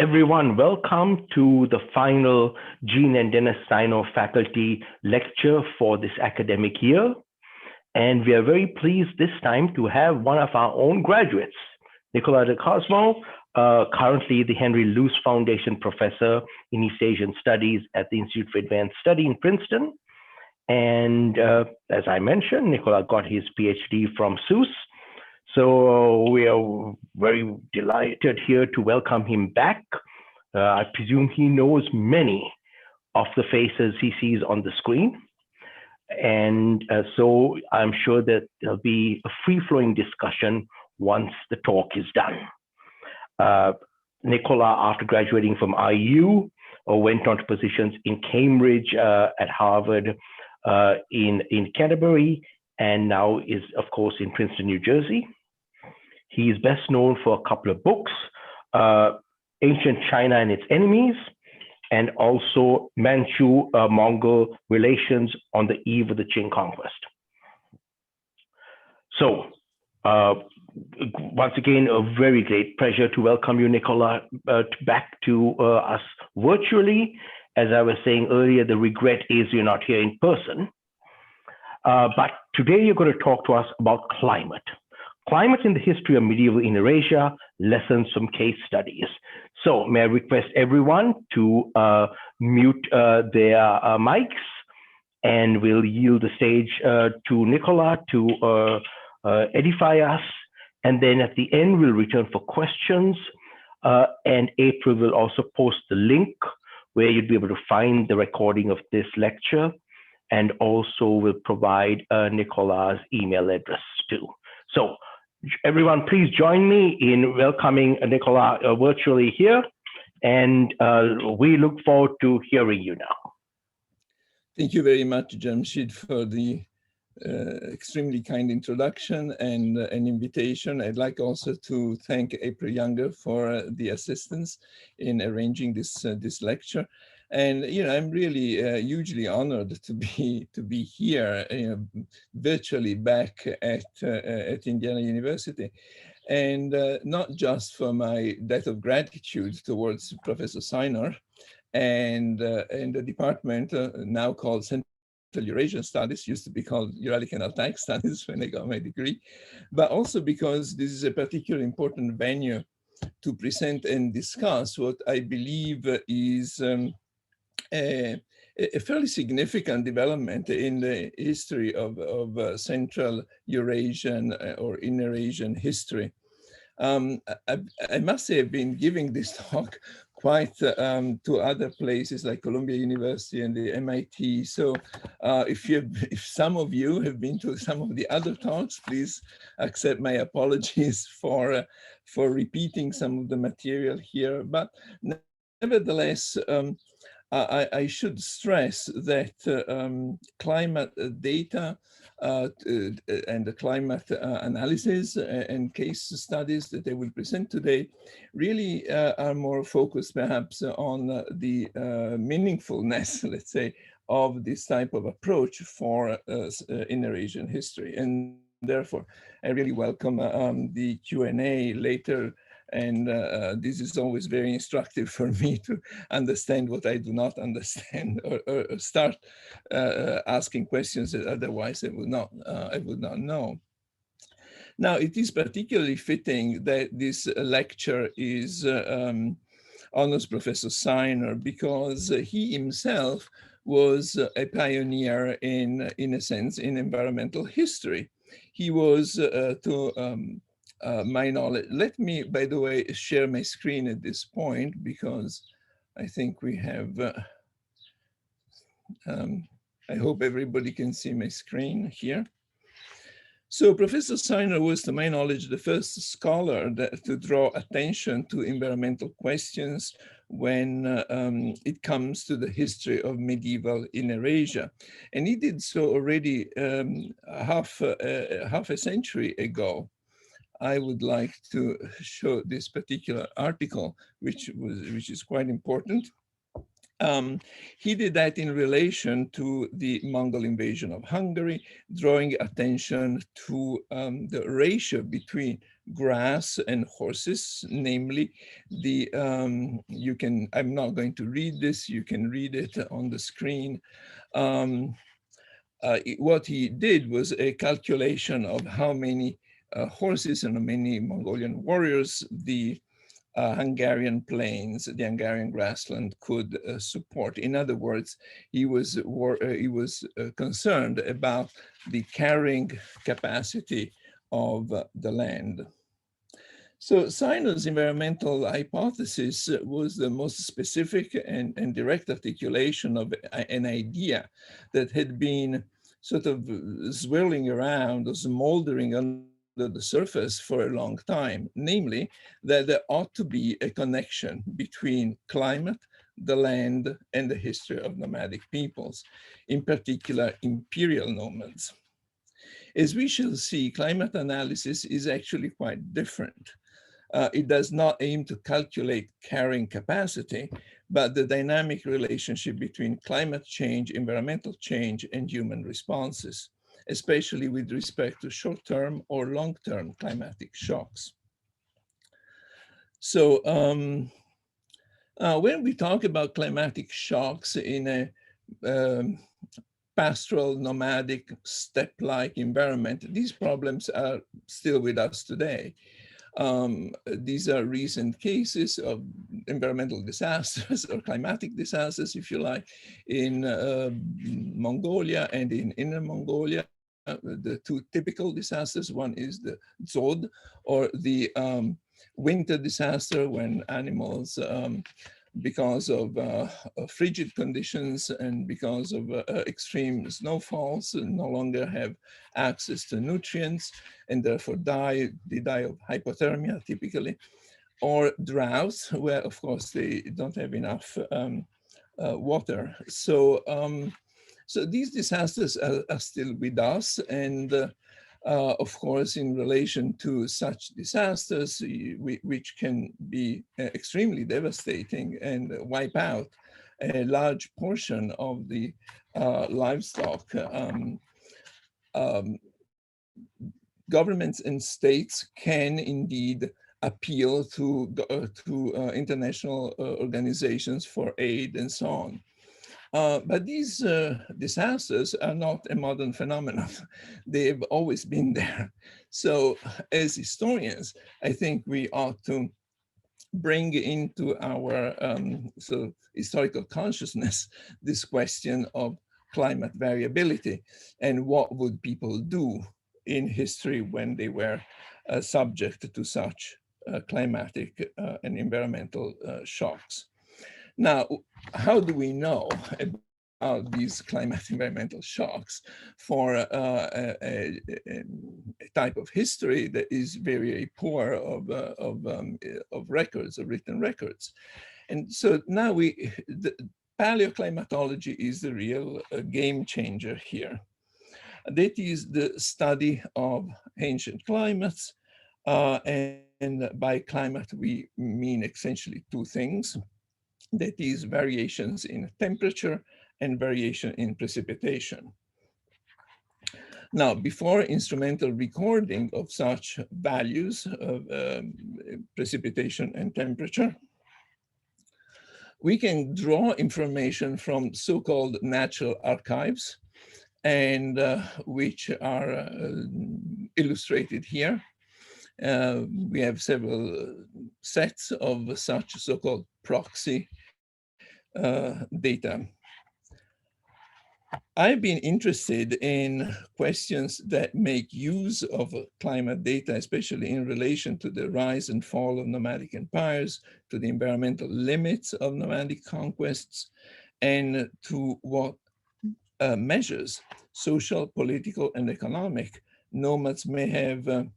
everyone. Welcome to the final Jean and Dennis Steiner faculty lecture for this academic year. And we are very pleased this time to have one of our own graduates, Nicola DiCosmo, currently the Henry Luce Foundation Professor in East Asian Studies at the Institute for Advanced Study in Princeton. And as I mentioned, Nicola got his PhD from SUS. So we are very delighted here to welcome him back. I presume he knows many of the faces he sees on the screen. And so I'm sure that there'll be a free-flowing discussion once the talk is done. Nicola, after graduating from IU, went on to positions in Cambridge, at Harvard, in Canterbury, and now is, of course, in Princeton, New Jersey. He is best known for a couple of books, Ancient China and Its Enemies, and also Manchu-Mongol Relations on the Eve of the Qing Conquest. So, once again, a very great pleasure to welcome you, Nicola, back to us virtually. As I was saying earlier, the regret is you're not here in person. But today you're going to talk to us about climate. Climate in the history of medieval Inner-Asia, lessons from case studies. So may I request everyone to mute their mics, and we'll yield the stage to Nicola to edify us. And then at the end, we'll return for questions. And April will also post the link where you'll be able to find the recording of this lecture, and also will provide Nicola's email address too. So everyone, please join me in welcoming Nicola virtually here, and we look forward to hearing you now. Thank you very much, Jamshid, for the extremely kind introduction and an invitation. I'd like also to thank April Younger for the assistance in arranging this lecture. And I'm really hugely honored to be here, virtually back at Indiana University, and not just for my debt of gratitude towards Professor Steiner and the department now called Central Eurasian Studies, used to be called Uralic and Altaic Studies when I got my degree, but also because this is a particularly important venue to present and discuss what I believe is a fairly significant development in the history of Central Eurasian or Inner-Asian history. I must say I've been giving this talk quite to other places like Columbia University and the MIT. So if some of you have been to some of the other talks, please accept my apologies for repeating some of the material here. But nevertheless, I should stress that climate data and the climate analysis and case studies that I will present today really are more focused perhaps on the meaningfulness, let's say, of this type of approach for Inner-Asian history. And therefore, I really welcome the Q&A later. And this is always very instructive for me to understand what I do not understand, or start asking questions that otherwise I would not know. Now, it is particularly fitting that this lecture is honors Professor Steiner, because he himself was a pioneer in a sense in environmental history. He was my knowledge. Let me, by the way, share my screen at this point, because I think we have, I hope everybody can see my screen here. So Professor Steiner was, to my knowledge, the first scholar to draw attention to environmental questions when it comes to the history of medieval Inner-Asia. And he did so already half a century ago. I would like to show this particular article, which is quite important. He did that in relation to the Mongol invasion of Hungary, drawing attention to the ratio between grass and horses, namely the, I'm not going to read this, you can read it on the screen. What he did was a calculation of how many horses and how many Mongolian warriors the Hungarian plains, the Hungarian grassland could support. In other words, he was concerned about the carrying capacity of the land. So Sino's environmental hypothesis was the most specific and direct articulation of an idea that had been sort of swirling around or smoldering under the surface for a long time, namely that there ought to be a connection between climate, the land, and the history of nomadic peoples, in particular imperial nomads. As we shall see, climate analysis is actually quite different. It does not aim to calculate carrying capacity, but the dynamic relationship between climate change, environmental change, and human responses, especially with respect to short-term or long-term climatic shocks. So when we talk about climatic shocks in a pastoral, nomadic, steppe-like environment, these problems are still with us today. These are recent cases of environmental disasters or climatic disasters, if you like, in Mongolia and in Inner Mongolia. The two typical disasters, one is the Dzod, or the winter disaster when animals, because of frigid conditions and because of extreme snowfalls, no longer have access to nutrients and therefore they die of hypothermia typically, or droughts where of course they don't have enough water. So, so these disasters are still with us, and of course, in relation to such disasters, which can be extremely devastating and wipe out a large portion of the livestock, governments and states can indeed appeal to international organizations for aid and so on. But these disasters are not a modern phenomenon. They've always been there. So as historians, I think we ought to bring into our historical consciousness this question of climate variability and what would people do in history when they were subject to such climatic and environmental shocks. Now, how do we know about these climate environmental shocks for a type of history that is very poor of records, of written records? And so now the paleoclimatology is the real game changer here. That is the study of ancient climates, and by climate we mean essentially two things. That is variations in temperature and variation in precipitation. Now, before instrumental recording of such values of precipitation and temperature, we can draw information from so-called natural archives, and which are illustrated here. We have several sets of such so-called proxy data. I've been interested in questions that make use of climate data, especially in relation to the rise and fall of nomadic empires, to the environmental limits of nomadic conquests, and to what measures, social, political, and economic, nomads may have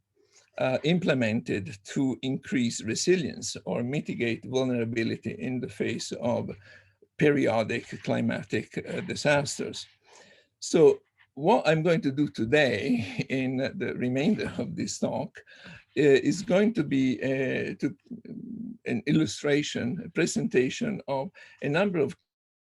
implemented to increase resilience or mitigate vulnerability in the face of periodic climatic disasters. So what I'm going to do today in the remainder of this talk is going to be an illustration, a presentation of a number of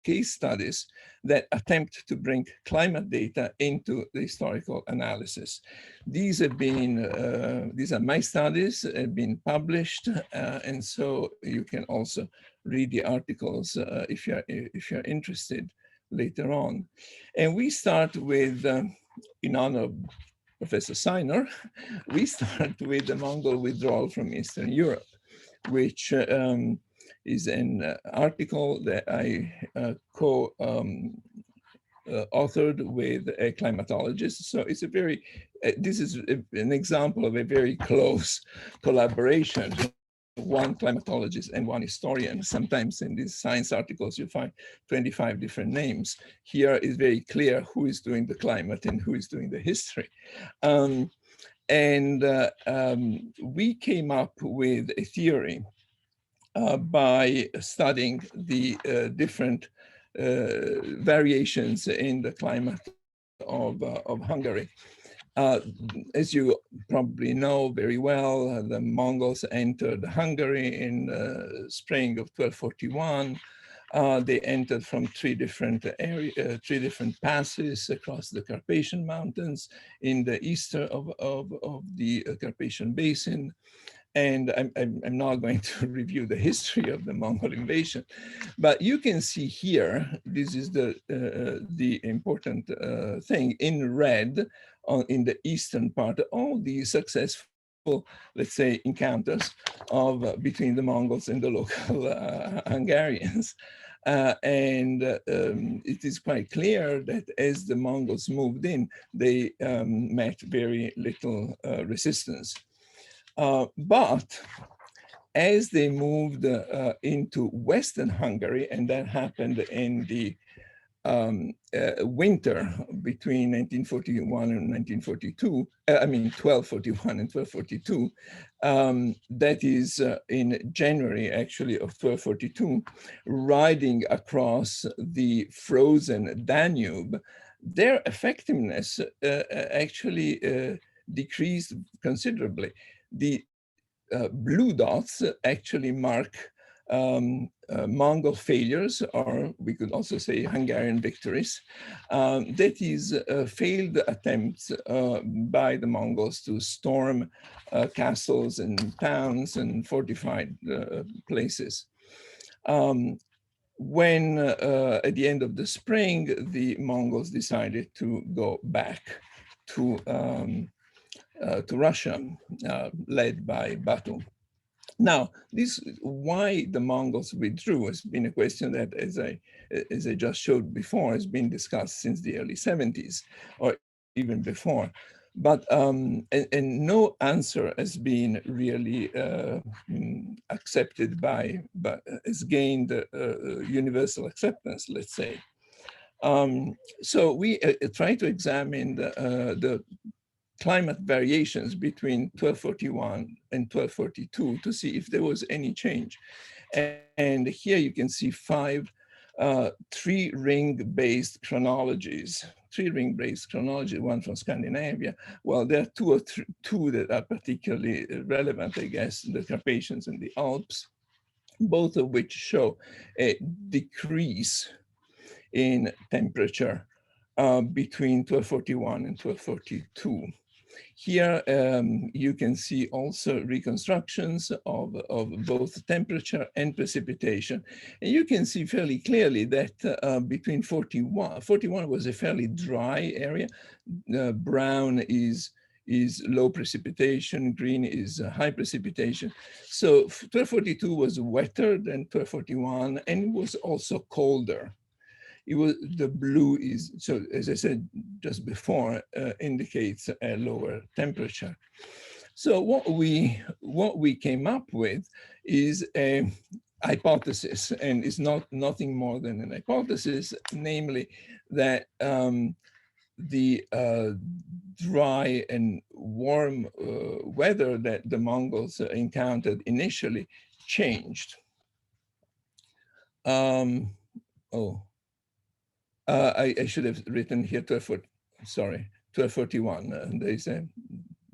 case studies that attempt to bring climate data into the historical analysis. These have been, these are my studies, have been published, and so you can also read the articles if you're interested later on. And we start with, in honor of Professor Seiner, we start with the Mongol withdrawal from Eastern Europe, which is an article that I authored with a climatologist. So it's a very, this is an example of a very close collaboration. One climatologist and one historian. Sometimes in these science articles, you find 25 different names. Here is very clear who is doing the climate and who is doing the history. We came up with a theory by studying the different variations in the climate of Hungary. As you probably know very well, the Mongols entered Hungary in spring of 1241. They entered from three different passes across the Carpathian Mountains in the east of the Carpathian Basin. And I'm not going to review the history of the Mongol invasion, but you can see here, this is the important thing in red in the eastern part, all the successful, let's say, encounters between the Mongols and the local Hungarians. It is quite clear that as the Mongols moved in, they met very little resistance. But as they moved into Western Hungary, and that happened in the winter between 1941 and 1942, 1241 and 1242, that is in January actually of 1242, riding across the frozen Danube, their effectiveness actually decreased considerably. The blue dots actually mark Mongol failures, or we could also say Hungarian victories. That is failed attempts by the Mongols to storm castles and towns and fortified places. When at the end of the spring, the Mongols decided to go back to Russia, led by Batu. Now, why the Mongols withdrew has been a question that, as I just showed before, has been discussed since the early 70s or even before. But and no answer has been really accepted but has gained universal acceptance, let's say. So we try to examine the climate variations between 1241 and 1242 to see if there was any change. And here you can see 5 three-ring-based chronologies. Three-ring-based chronology, one from Scandinavia. Well, there are two that are particularly relevant, I guess, the Carpathians and the Alps, both of which show a decrease in temperature between 1241 and 1242. Here you can see also reconstructions of both temperature and precipitation. And you can see fairly clearly that between 41 was a fairly dry area. Brown is low precipitation, green is high precipitation. So 1242 was wetter than 1241, and it was also colder. The blue is, so as I said just before, indicates a lower temperature. So what we came up with is a hypothesis, and it's nothing more than an hypothesis, namely that the dry and warm weather that the Mongols encountered initially changed. I should have written here 1241. There is a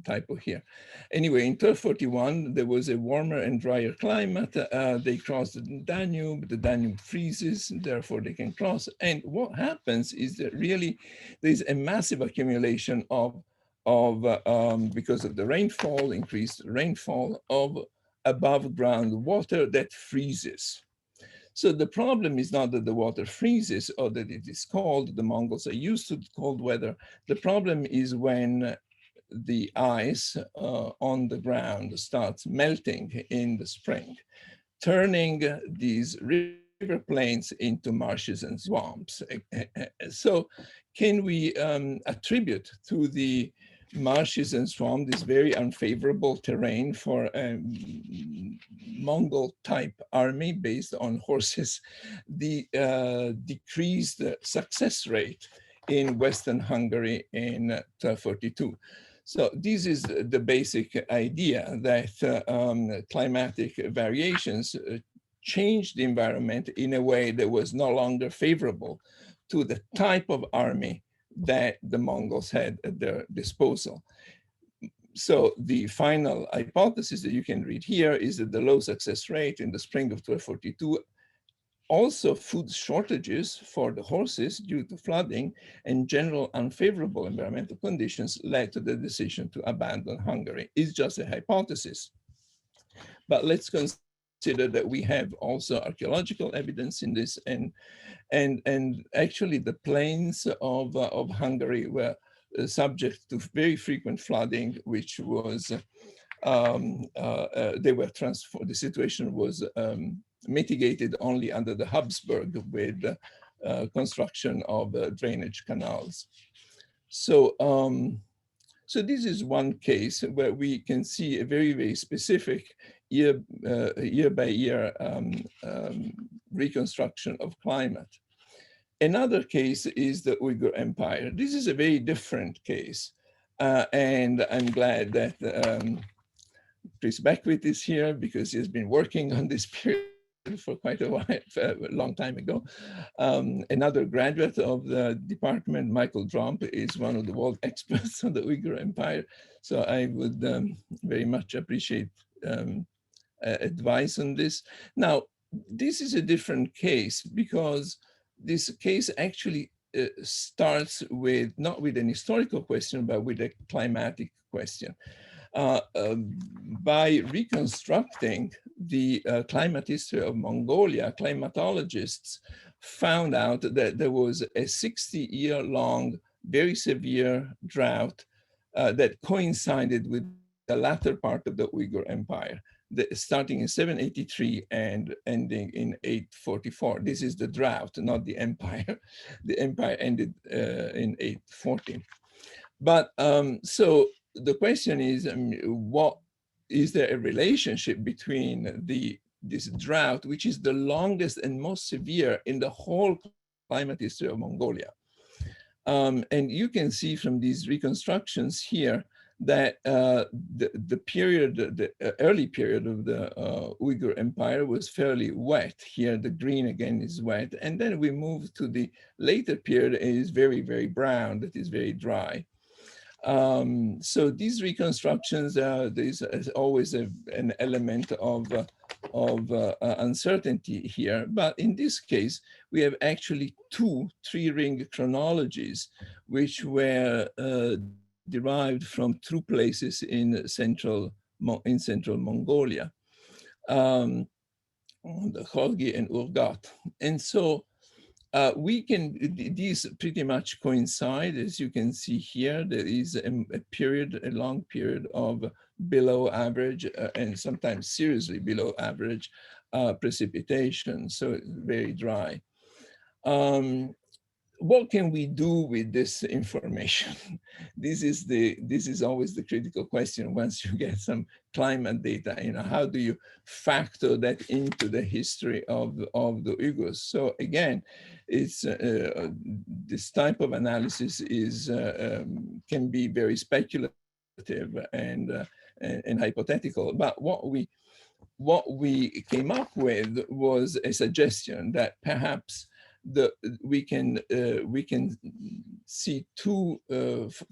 typo here. Anyway, in 1241, there was a warmer and drier climate. They crossed the Danube freezes, therefore they can cross. And what happens is that really there's a massive accumulation because of the rainfall, increased rainfall, of above ground water that freezes. So the problem is not that the water freezes or that it is cold. The Mongols are used to cold weather. The problem is when the ice on the ground starts melting in the spring, turning these river plains into marshes and swamps. So can we attribute to the marshes and swamps this very unfavorable terrain for a Mongol type army based on horses, the decreased success rate in Western Hungary in 1242? So this is the basic idea that climatic variations changed the environment in a way that was no longer favorable to the type of army that the Mongols had at their disposal. So the final hypothesis that you can read here is that the low success rate in the spring of 1242, also food shortages for the horses due to flooding and general unfavorable environmental conditions led to the decision to abandon Hungary. It's just a hypothesis. But let's consider that we have also archaeological evidence in this, and actually the plains of Hungary were subject to very frequent flooding, which was, the situation was mitigated only under the Habsburg with construction of drainage canals. So, so this is one case where we can see a very, very specific year by year reconstruction of climate. Another case is the Uyghur Empire. This is a very different case. And I'm glad that Chris Beckwith is here because he's been working on this period for quite a while, a long time ago. Another graduate of the department, Michael Dromp, is one of the world experts on the Uyghur Empire. So I would very much appreciate advice on this. Now, this is a different case because this case actually starts with, not with an historical question, but with a climatic question. By reconstructing the climate history of Mongolia, climatologists found out that there was a 60-year-long, very severe drought that coincided with the latter part of the Uyghur Empire, starting in 783 and ending in 844. This is the drought, not the empire. The empire ended in 840. But so the question is, what is there a relationship between this drought, which is the longest and most severe in the whole climate history of Mongolia? And you can see from these reconstructions here that the period, the early period of the Uyghur Empire was fairly wet. Here, the green again is wet. And then we move to the later period, and it is very, very brown, that is very dry. So these reconstructions, there's always an element of uncertainty here. But in this case, we have actually two three-ring chronologies, which were derived from two places in central Mongolia, the Kholgi and Urgat. And so these pretty much coincide. As you can see here, there is a long period of below average and sometimes seriously below average precipitation, so it's very dry. What can we do with this information? This is always the critical question. Once you get some climate data, how do you factor that into the history of the Uyghurs? So again, it's this type of analysis can be very speculative and hypothetical. But what we came up with was a suggestion that perhaps we can see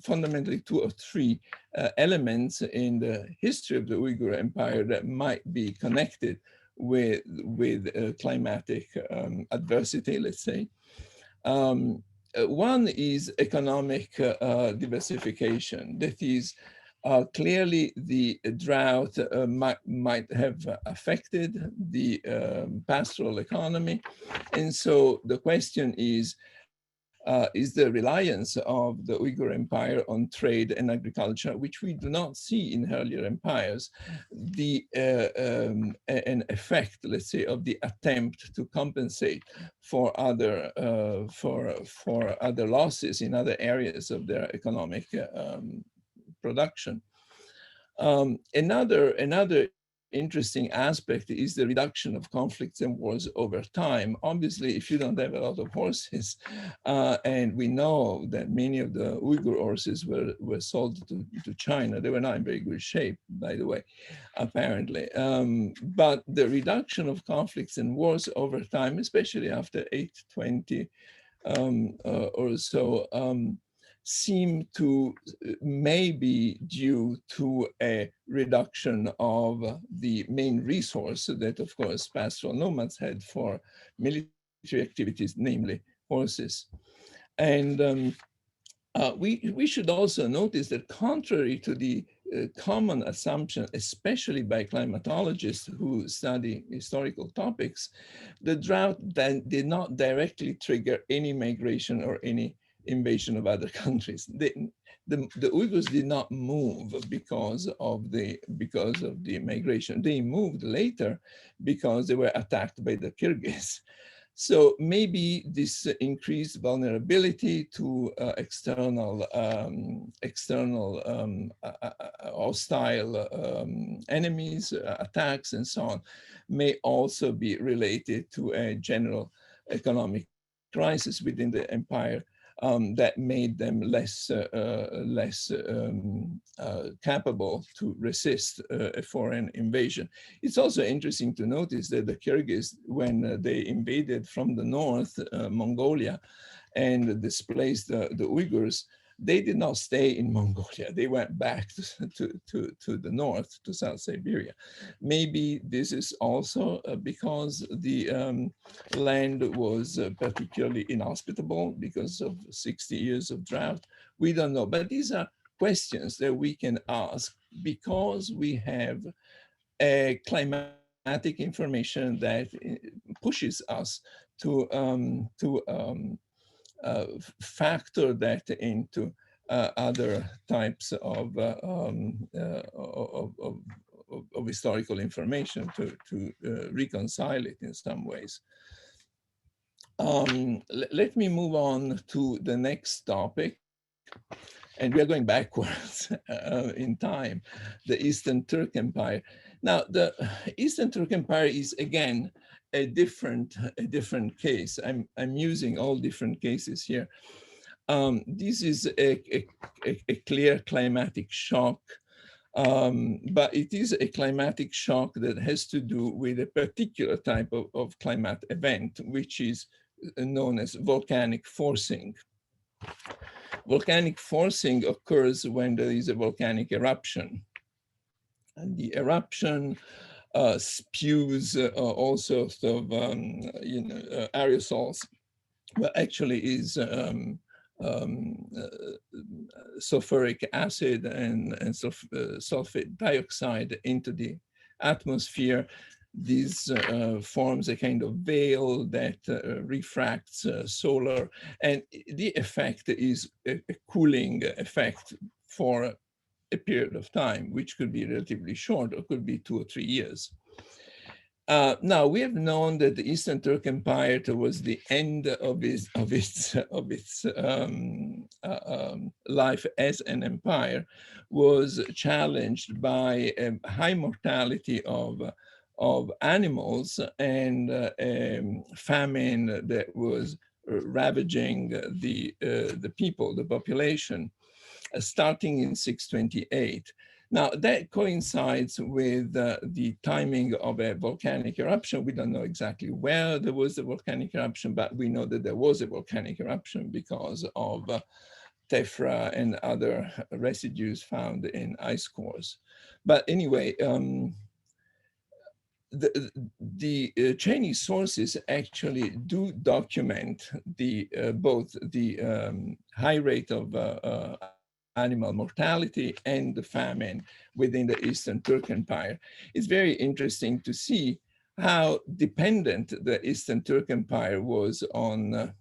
fundamentally two or three elements in the history of the Uyghur Empire that might be connected with climatic adversity, let's say. One is economic diversification. That is, clearly the drought might have affected the pastoral economy. And so the question is the reliance of the Uyghur Empire on trade and agriculture, which we do not see in earlier empires, an effect, let's say, of the attempt to compensate for other other losses in other areas of their economic production. Another interesting aspect is the reduction of conflicts and wars over time. Obviously, if you don't have a lot of horses, and we know that many of the Uyghur horses were sold to China, they were not in very good shape, by the way, apparently. But the reduction of conflicts and wars over time, especially after 820 or so, seem to maybe due to a reduction of the main resource that, of course, pastoral nomads had for military activities, namely horses. And we should also notice that contrary to the common assumption, especially by climatologists who study historical topics, the drought then did not directly trigger any migration or any invasion of other countries. The Uyghurs did not move because of the migration. They moved later because they were attacked by the Kyrgyz. So maybe this increased vulnerability to external hostile enemies, attacks, and so on, may also be related to a general economic crisis within the empire that made them less capable to resist a foreign invasion. It's also interesting to notice that the Kyrgyz, when they invaded from the north, Mongolia, and displaced the Uyghurs, they did not stay in Mongolia. They went back to the north, to South Siberia. Maybe this is also because the land was particularly inhospitable because of 60 years of drought. We don't know, but these are questions that we can ask because we have a climatic information that pushes us to factor that into other types of historical information to reconcile it in some ways. Let me move on to the next topic. And we are going backwards in time, the Eastern Turk Empire. Now, the Eastern Turk Empire is, again, a different case. I'm using all different cases here. This is a clear climatic shock, but it is a climatic shock that has to do with a particular type of climate event, which is known as volcanic forcing. Volcanic forcing occurs when there is a volcanic eruption. And the eruption spews all sorts of aerosols. Well, actually is sulfuric acid and sulfate dioxide into the atmosphere. This forms a kind of veil that refracts solar, and the effect is a cooling effect for a period of time, which could be relatively short or could be 2 or 3 years. Now, we have known that the Eastern Turk Empire, towards the end of its life as an empire, was challenged by a high mortality of animals and famine that was ravaging the people, the population, starting in 628. Now, that coincides with the timing of a volcanic eruption. We don't know exactly where there was a volcanic eruption, but we know that there was a volcanic eruption because of tephra and other residues found in ice cores. But anyway, the Chinese sources actually do document both the high rate of animal mortality and the famine within the Eastern Turk Empire. It's very interesting to see how dependent the Eastern Turk Empire was on,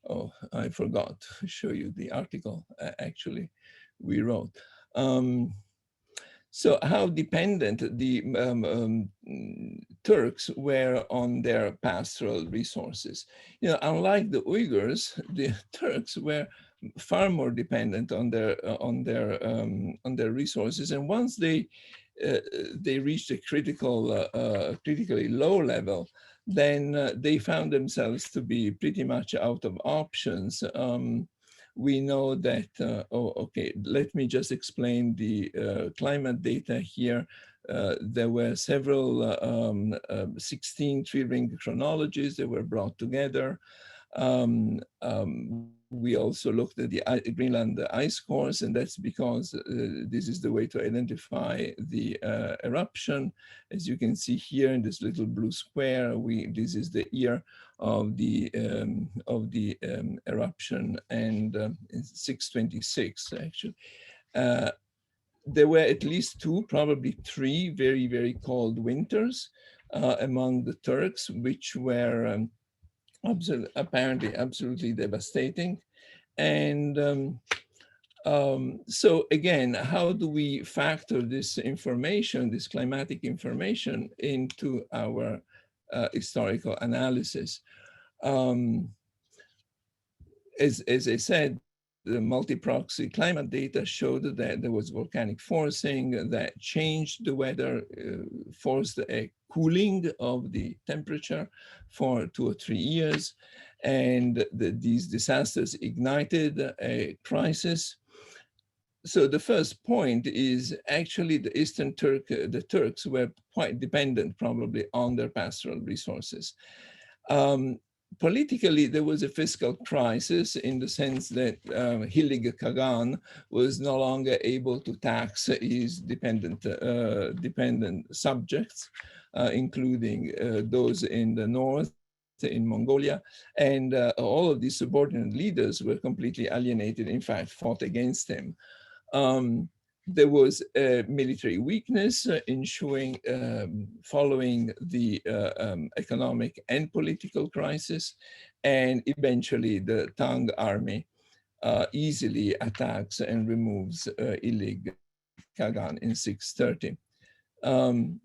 oh, I forgot to show you the article actually we wrote. So how dependent the Turks were on their pastoral resources. You know, unlike the Uyghurs, the Turks were far more dependent on their resources. And once they reached a critically low level, then they found themselves to be pretty much out of options. We know that, okay, let me just explain the climate data here. There were several 16 tree-ring chronologies that were brought together. We also looked at the Greenland ice cores, and that's because this is the way to identify the eruption. As you can see here in this little blue square, this is the year of the eruption, and 626 actually. There were at least two, probably three very, very cold winters among the Turks, which were apparently absolutely devastating. And so again, how do we factor this information, this climatic information, into our historical analysis? As I said, the multi-proxy climate data showed that there was volcanic forcing that changed the weather, forced a cooling of the temperature for 2 or 3 years. And these disasters ignited a crisis. So the first point is actually the Turks were quite dependent probably on their pastoral resources. Politically, there was a fiscal crisis in the sense that Hilig Kagan was no longer able to tax his dependent subjects, including those in the north, in Mongolia, and all of these subordinate leaders were completely alienated, in fact, fought against him. There was a military weakness ensuing following the economic and political crisis, and eventually the Tang army easily attacks and removes Ilig Kagan in 630.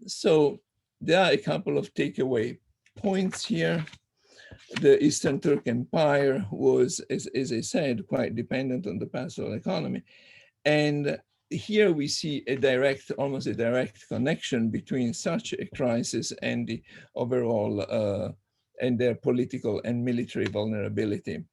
So there are a couple of takeaway points here. The Eastern Turk Empire was, as I said, quite dependent on the pastoral economy. And here we see almost a direct connection between such a crisis and the overall, and their political and military vulnerability.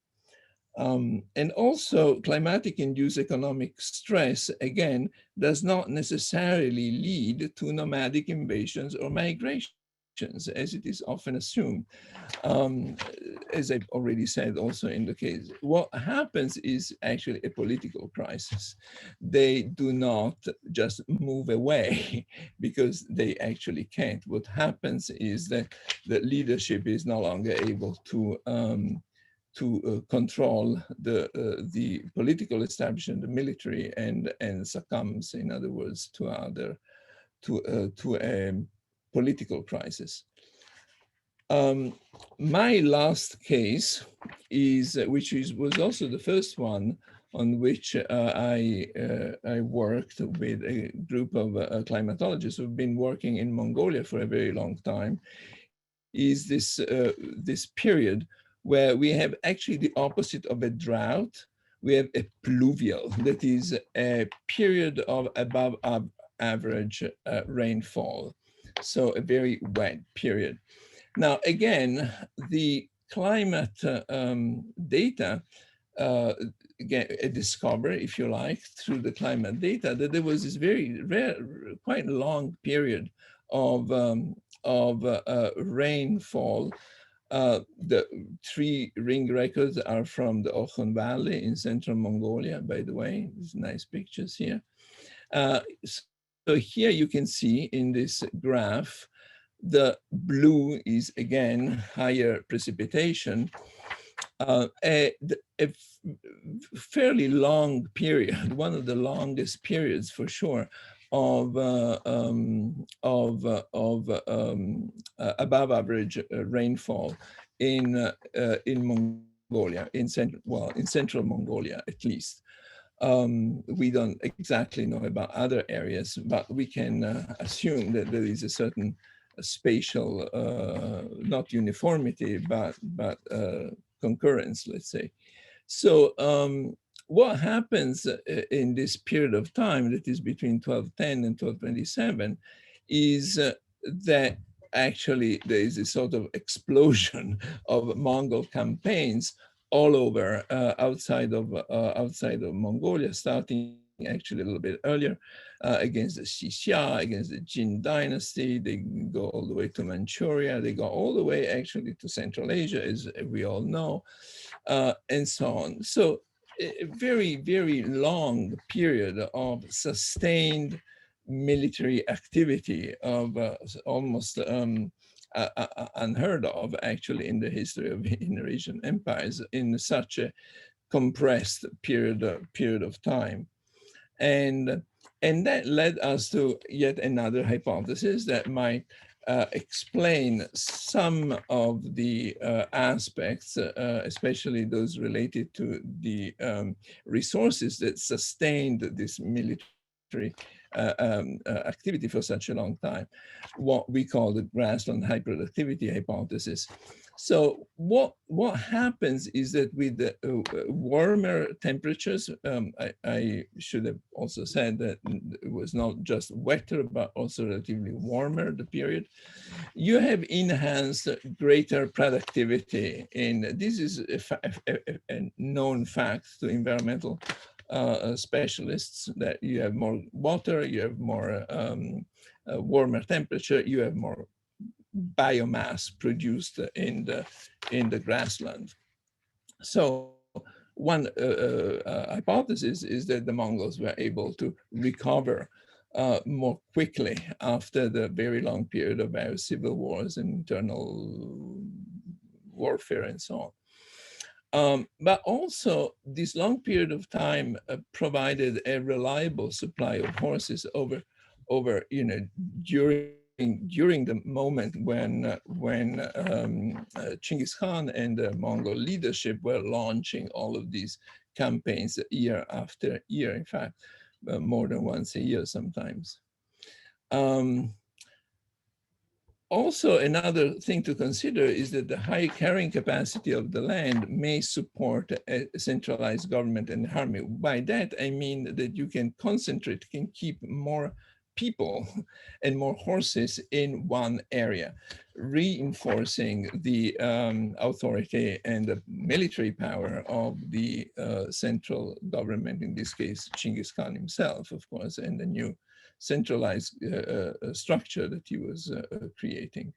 And also climatic-induced economic stress, again, does not necessarily lead to nomadic invasions or migrations, as it is often assumed. As I've already said also in the case, what happens is actually a political crisis. They do not just move away because they actually can't. What happens is that the leadership is no longer able to control the political establishment, the military, and succumbs, in other words, to a political crisis. My last case is, was also the first one on which I worked with a group of climatologists who've been working in Mongolia for a very long time, is this period where we have actually the opposite of a drought. We have a pluvial, that is a period of above average rainfall. So a very wet period. Now, again, the climate data again, a discovery, if you like, through the climate data, that there was this very rare, quite long period of rainfall. The three ring records are from the Ottoman Valley in central Mongolia, by the way. These nice pictures here. So here you can see in this graph, the blue is again higher precipitation. A fairly long period, one of the longest periods for sure, of above average rainfall in Mongolia, in central Mongolia at least. We don't exactly know about other areas, but we can assume that there is a certain spatial, not uniformity, but concurrence, let's say. So what happens in this period of time that is between 1210 and 1227 is that actually there is a sort of explosion of Mongol campaigns all over outside of Mongolia, starting actually a little bit earlier against the Xixia, against the Jin dynasty. They go all the way to Manchuria. They go all the way actually to Central Asia, as we all know, and so on. So a very, very long period of sustained military activity of almost unheard of actually in the history of Eurasian empires in such a compressed period of time. And that led us to yet another hypothesis that might explain some of the aspects, especially those related to the resources that sustained this military activity for such a long time, what we call the Grassland hyperactivity hypothesis. So what happens is that with the warmer temperatures, I should have also said that it was not just wetter, but also relatively warmer, the period, you have enhanced greater productivity. This is a known fact to environmental specialists, that you have more water, you have more warmer temperature, you have more biomass produced in the grassland. So one hypothesis is that the Mongols were able to recover more quickly after the very long period of various civil wars and internal warfare and so on. But also this long period of time provided a reliable supply of horses over during the moment when Genghis Khan and the Mongol leadership were launching all of these campaigns year after year, in fact, more than once a year sometimes. Also, another thing to consider is that the high carrying capacity of the land may support a centralized government and army. By that, I mean that you can concentrate, can keep more people and more horses in one area, reinforcing the authority and the military power of the central government, in this case, Genghis Khan himself, of course, and the new centralized structure that he was creating.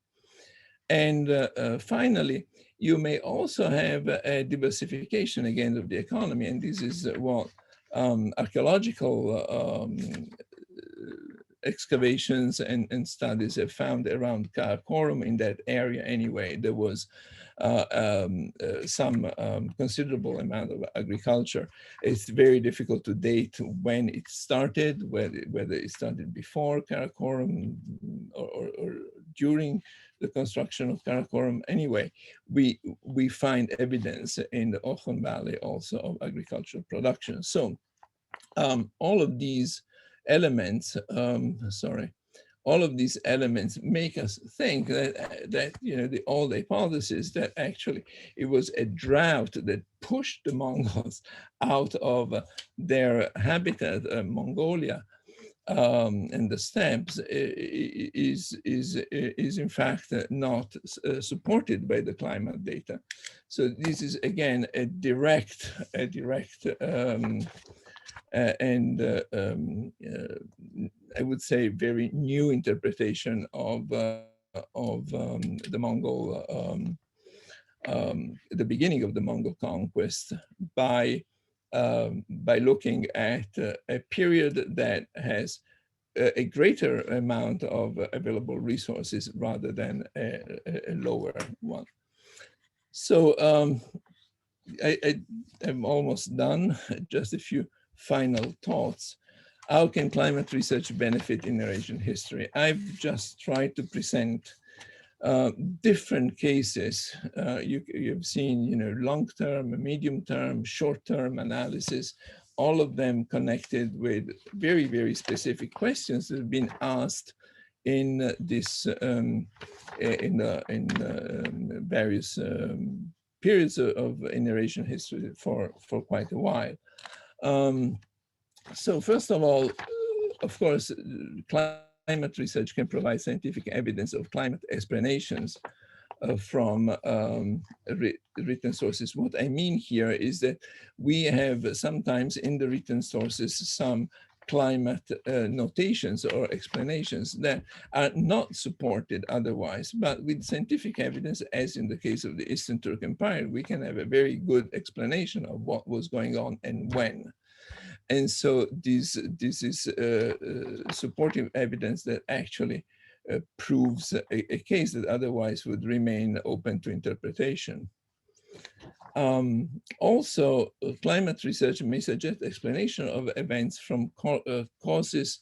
And finally, you may also have a diversification again of the economy, and this is what archaeological excavations and studies have found around Karakorum in that area anyway. There was some considerable amount of agriculture. It's very difficult to date when it started, whether it started before Karakorum or during the construction of Karakorum. Anyway, we find evidence in the Ottoman Valley also of agricultural production. So all of these elements, all of these elements make us think that the old hypothesis that actually it was a drought that pushed the Mongols out of their habitat, Mongolia, and the steps is in fact not supported by the climate data. So this is again a direct and I would say very new interpretation of the Mongol the beginning of the Mongol conquest by looking at a period that has a greater amount of available resources rather than a lower one. So I'm almost done. Just a few final thoughts. How can climate research benefit in Eurasian history? I've just tried to present different cases. You've seen, long-term, medium-term, short-term analysis, all of them connected with very, very specific questions that have been asked in this various periods in Eurasian history for quite a while. So first of all, of course, climate research can provide scientific evidence of climate explanations from written sources. What I mean here is that we have sometimes in the written sources some climate notations or explanations that are not supported otherwise, but with scientific evidence, as in the case of the Eastern Turk Empire, we can have a very good explanation of what was going on and when. And so this is supportive evidence that actually proves a case that otherwise would remain open to interpretation. Also, climate research may suggest explanation of events from causes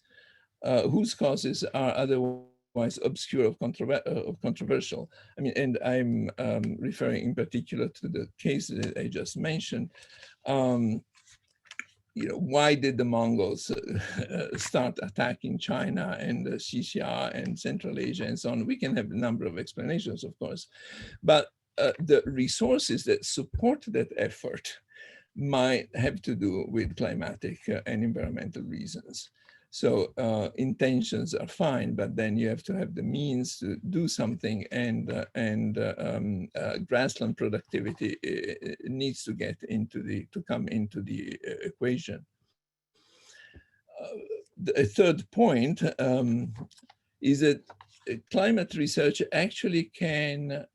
whose causes are otherwise obscure or controversial. I mean, and I'm referring in particular to the case that I just mentioned. Why did the Mongols start attacking China and Xinjiang and Central Asia and so on? We can have a number of explanations, of course, but the resources that support that effort might have to do with climatic and environmental reasons. So intentions are fine, but then you have to have the means to do something, and grassland productivity needs to come into the equation. A third point is that climate research actually can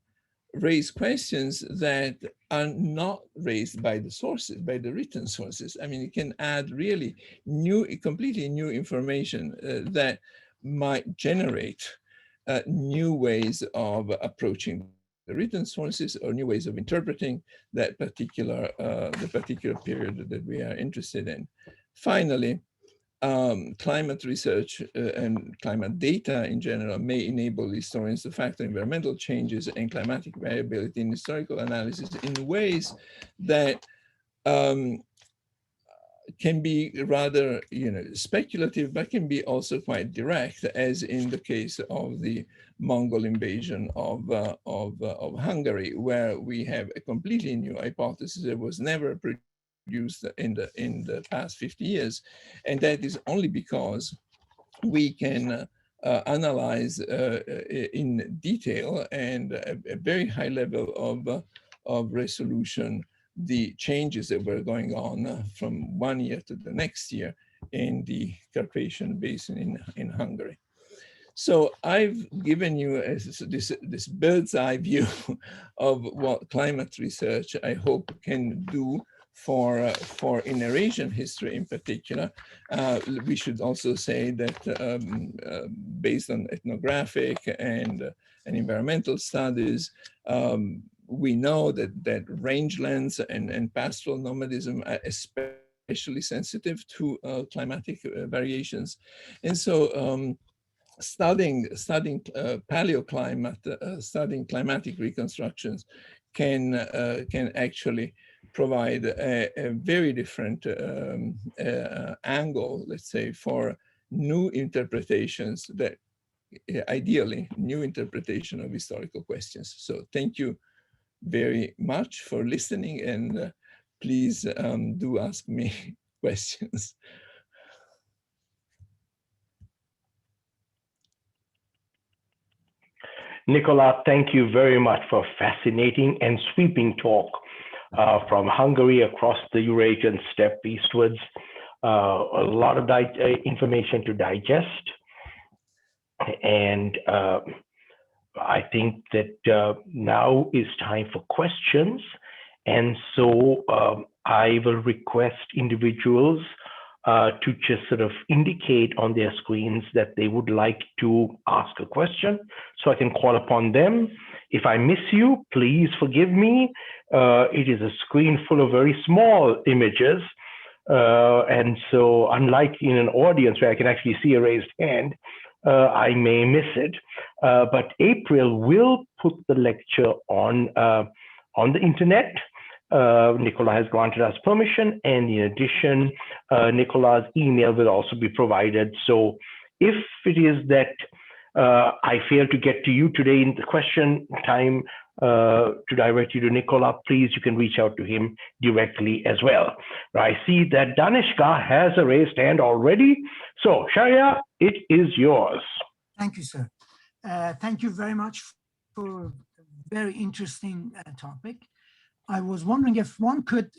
raise questions that are not raised by the sources, by the written sources. I mean, it can add really completely new information that might generate new ways of approaching the written sources or new ways of interpreting that particular period that we are interested in. Finally, climate research and climate data in general may enable historians to factor environmental changes and climatic variability in historical analysis in ways that can be rather speculative, but can be also quite direct, as in the case of the Mongol invasion of Hungary, where we have a completely new hypothesis that was never produced in the past 50 years. And that is only because we can analyze in detail and a very high level of resolution the changes that were going on from one year to the next year in the Carpathian Basin in Hungary. So I've given you this bird's eye view of what climate research, I hope, can do for in Eurasian history in particular. We should also say that based on ethnographic and environmental studies, we know that rangelands and pastoral nomadism are especially sensitive to climatic variations. And so studying paleoclimate, studying climatic reconstructions can actually provide a very different angle, let's say, for new interpretations that ideally new interpretation of historical questions. So thank you very much for listening, and please do ask me questions. Nicola, thank you very much for a fascinating and sweeping talk from Hungary across the Eurasian steppe eastwards. A lot of information to digest. And I think that now is time for questions. And so I will request individuals to just sort of indicate on their screens that they would like to ask a question so I can call upon them. If I miss you, please forgive me. It is a screen full of very small images. And so unlike in an audience where I can actually see a raised hand, I may miss it. But April will put the lecture on the internet. Nicola has granted us permission, and in addition, Nicola's email will also be provided. So if it is that I fail to get to you today in the question time to direct you to Nicola, please, you can reach out to him directly as well. I see that Danishka has a raised hand already. So Sharia, it is yours. Thank you, sir. Thank you very much for a very interesting topic. I was wondering if one could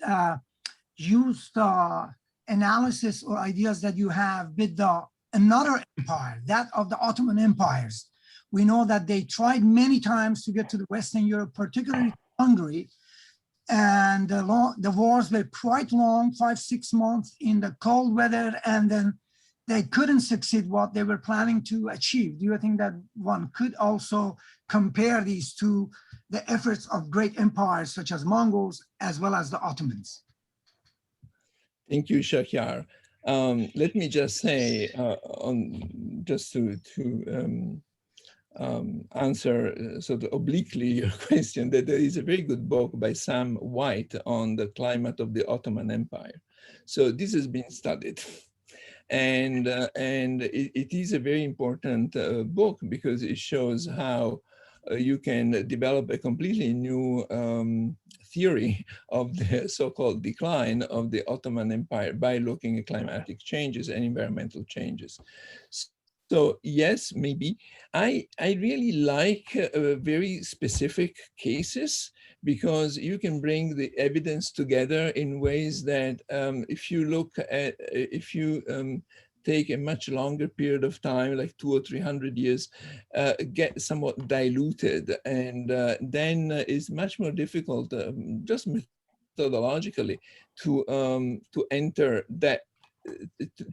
use the analysis or ideas that you have with another empire, that of the Ottoman empires. We know that they tried many times to get to the Western Europe, particularly Hungary, and the wars were quite long, 5-6 months in the cold weather, and then they couldn't succeed what they were planning to achieve. Do you think that one could also compare these to the efforts of great empires such as Mongols as well as the Ottomans? Thank you, Shakir. Let me just say, just to answer sort of obliquely your question, that there is a very good book by Sam White on the climate of the Ottoman Empire. So this has been studied. And it is a very important book because it shows how you can develop a completely new theory of the so-called decline of the Ottoman Empire by looking at climatic changes and environmental changes. So yes, maybe. I really like very specific cases because you can bring the evidence together in ways that if you look at, if you take a much longer period of time, like 200 or 300 years, get somewhat diluted, and then it's much more difficult, just methodologically, to enter that,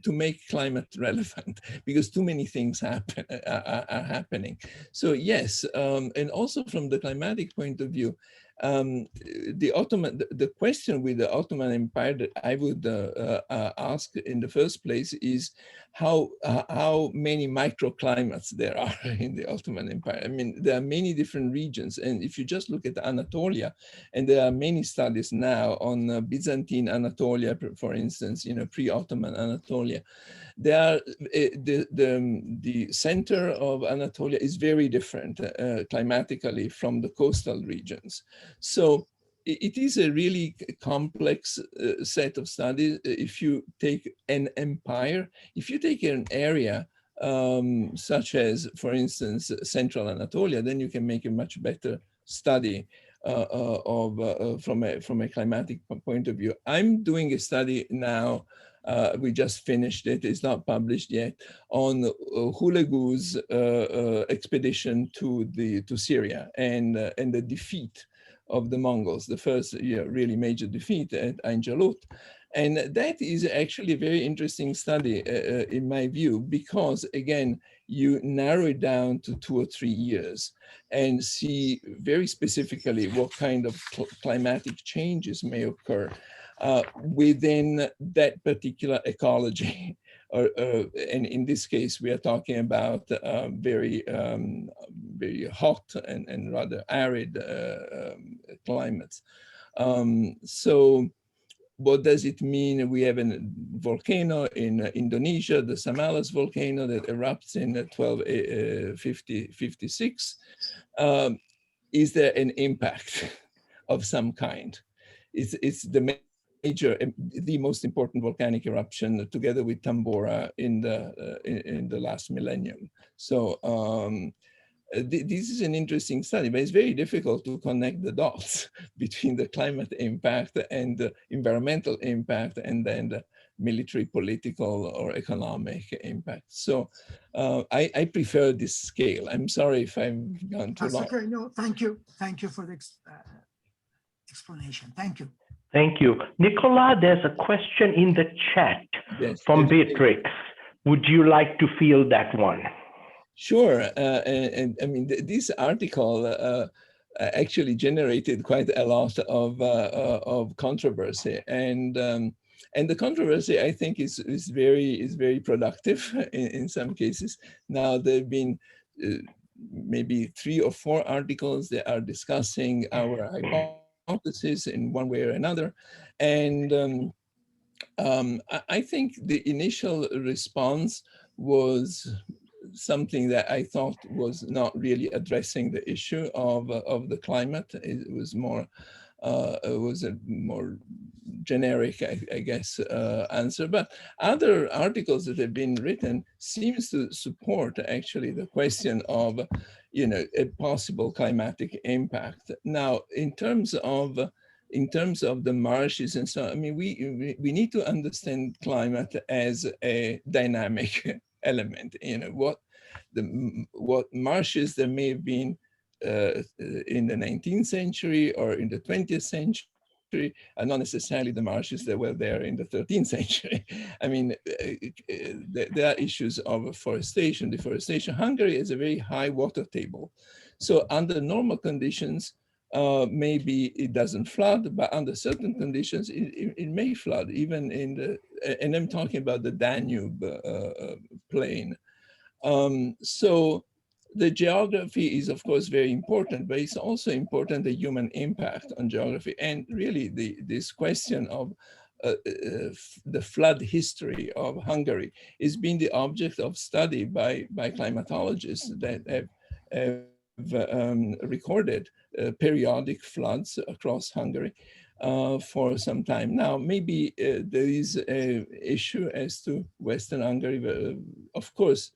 to make climate relevant, because too many things are happening. So yes, and also from the climatic point of view, the question with the Ottoman Empire that I would ask in the first place is how many microclimates there are in the Ottoman Empire. I mean, there are many different regions, and if you just look at Anatolia, and there are many studies now on Byzantine Anatolia, for instance, pre-Ottoman Anatolia. There are, the center of Anatolia is very different climatically from the coastal regions. So it is a really complex set of studies. If you take an empire, if you take an area such as, for instance, central Anatolia, then you can make a much better study from a climatic point of view. I'm doing a study now. We just finished it, it's not published yet, on Hulagu's expedition to Syria and the defeat of the Mongols, the first really major defeat at Ain Jalut. And that is actually a very interesting study in my view, because again, you narrow it down to 2 or 3 years and see very specifically what kind of climatic changes may occur within that particular ecology. And in this case, we are talking about very hot and rather arid climates. So what does it mean? We have a volcano in Indonesia, the Samalas volcano that erupts in 1256. Is there an impact of some kind? It's the most important volcanic eruption, together with Tambora, in the last millennium. So this is an interesting study, but it's very difficult to connect the dots between the climate impact and the environmental impact and then the military, political, or economic impact. So I prefer this scale. I'm sorry if I've gone too long. Okay, no, thank you. Thank you for the explanation. Thank you. Thank you. Nicola, there's a question in the chat from Beatrix. Would you like to field that one? Sure. And I mean, this article actually generated quite a lot of controversy. And the controversy, I think, is very productive in some cases. Now, there have been maybe 3 or 4 articles that are discussing our hypothesis in one way or another. And I think the initial response was something that I thought was not really addressing the issue of the climate. It was more, it was a more generic, I guess, answer. But other articles that have been written seems to support actually the question of, you know, a possible climatic impact. Now, in terms of the marshes and so on, I mean, we need to understand climate as a dynamic element. You know, what marshes there may have been in the 19th century or in the 20th century are not necessarily the marshes that were there in the 13th century. I mean, there are issues of deforestation. Hungary has a very high water table. So under normal conditions, maybe it doesn't flood, but under certain conditions, it may flood, even in the, and I'm talking about the Danube plain. So the geography is, of course, very important, but it's also important the human impact on geography. And really, this question of the flood history of Hungary is being the object of study by climatologists that have recorded periodic floods across Hungary for some time now. Maybe there is an issue as to Western Hungary. Of course,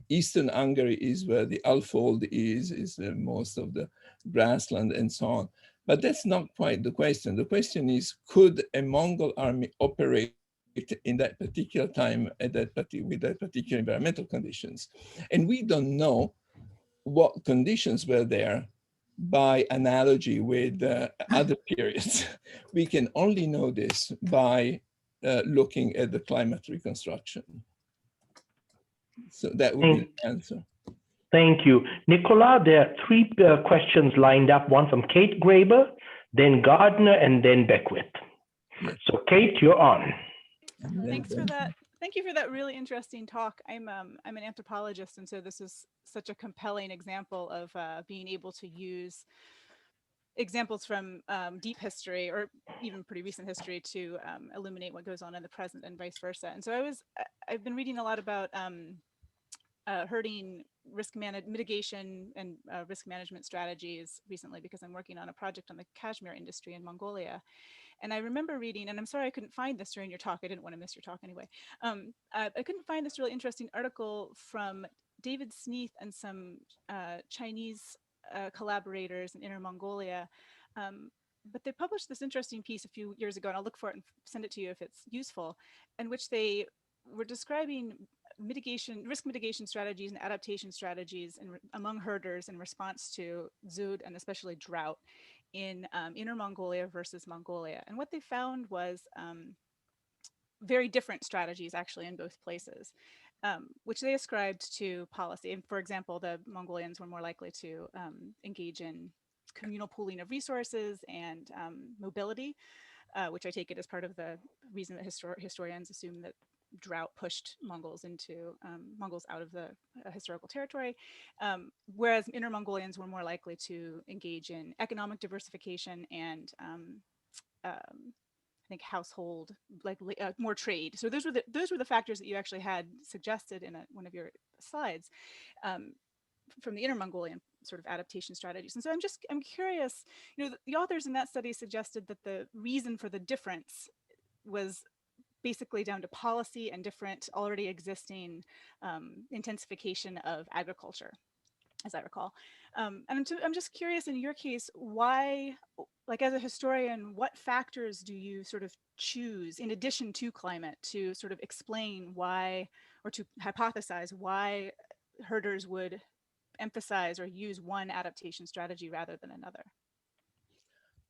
Eastern Hungary is where the Alfold is most of the grassland and so on. But that's not quite the question. The question is, could a Mongol army operate in that particular time with that particular environmental conditions? And we don't know what conditions were there by analogy with other periods. We can only know this by looking at the climate reconstruction. So that would be the answer. Thank you. Nicola, there are 3 questions lined up, one from Kate Graber, then Gardner, and then Beckwith. Yes. So Kate, you're on. Thanks for that. Thank you for that really interesting talk. I'm an anthropologist, and so this is such a compelling example of being able to use examples from deep history or even pretty recent history to illuminate what goes on in the present and vice versa. And so I've been reading a lot about herding mitigation and risk management strategies recently, because I'm working on a project on the cashmere industry in Mongolia. And I remember reading, and I'm sorry I couldn't find this during your talk. I didn't want to miss your talk anyway. I couldn't find this really interesting article from David Sneath and some Chinese collaborators in Inner Mongolia. But they published this interesting piece a few years ago, and I'll look for it and send it to you if it's useful, in which they were describing risk mitigation strategies and adaptation strategies among herders in response to Zud and especially drought in Inner Mongolia versus Mongolia. And what they found was very different strategies actually in both places, which they ascribed to policy. And for example, the Mongolians were more likely to engage in communal pooling of resources and mobility, which I take it as part of the reason that historians assume that drought pushed Mongols out of the historical territory, whereas Inner Mongolians were more likely to engage in economic diversification and I think household, more trade. So those were the factors that you actually had suggested in one of your slides from the Inner Mongolian sort of adaptation strategies. And so I'm curious, the authors in that study suggested that the reason for the difference was basically down to policy and different already existing intensification of agriculture. as I recall. And I'm just curious, in your case, why, like as a historian, what factors do you sort of choose in addition to climate to sort of explain why, or to hypothesize why herders would emphasize or use one adaptation strategy rather than another?